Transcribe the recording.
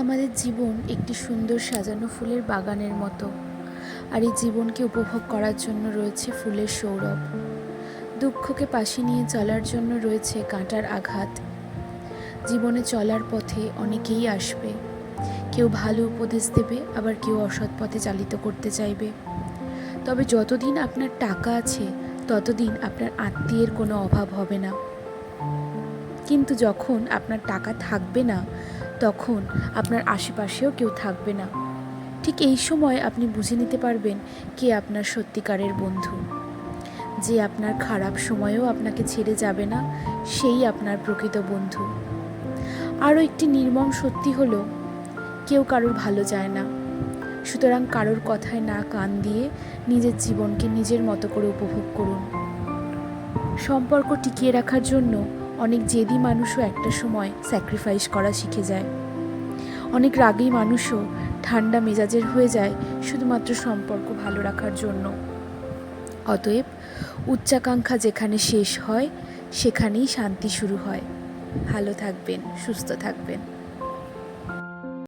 আমাদের জীবন একটি সুন্দর সাজানো ফুলের বাগানের মতো, আর এই জীবনকে উপভোগ করার জন্য রয়েছে ফুলের সৌরভ। দুঃখকে পাশে নিয়ে চলার জন্য রয়েছে কাঁটার আঘাত। জীবনে চলার পথে অনেকেই আসবে, কেউ ভালো উপদেশ দেবে, আবার কেউ অসৎ পথে চালিত করতে চাইবে। তবে যতদিন আপনার টাকা আছে ততদিন আপনার আত্মীয়ের কোনো অভাব হবে না, কিন্তু যখন আপনার টাকা থাকবে না তখন আপনার আশেপাশেও কেউ থাকবে না। ঠিক এই সময় আপনি বুঝে নিতে পারবেন কে আপনার সত্যিকারের বন্ধু। যে আপনার খারাপ সময়েও আপনাকে ছেড়ে যাবে না, সেই আপনার প্রকৃত বন্ধু। আরও একটি নির্মম সত্যি হলো, কেউ কারোর ভালো চায় না। সুতরাং কারোর কথায় না কান দিয়ে নিজের জীবনকে নিজের মতো করে উপভোগ করুন। সম্পর্ক টিকিয়ে রাখার জন্য অনেক জেদি মানুষও একটা সময় স্যাক্রিফাইস করা শিখে যায়। অনেক রাগী মানুষও ঠান্ডা মেজাজের হয়ে যায় শুধুমাত্র সম্পর্ক ভালো রাখার জন্য। অতএব উচ্চাকাঙ্ক্ষা যেখানে শেষ হয় সেখানেই শান্তি শুরু হয়। ভালো থাকবেন, সুস্থ থাকবেন।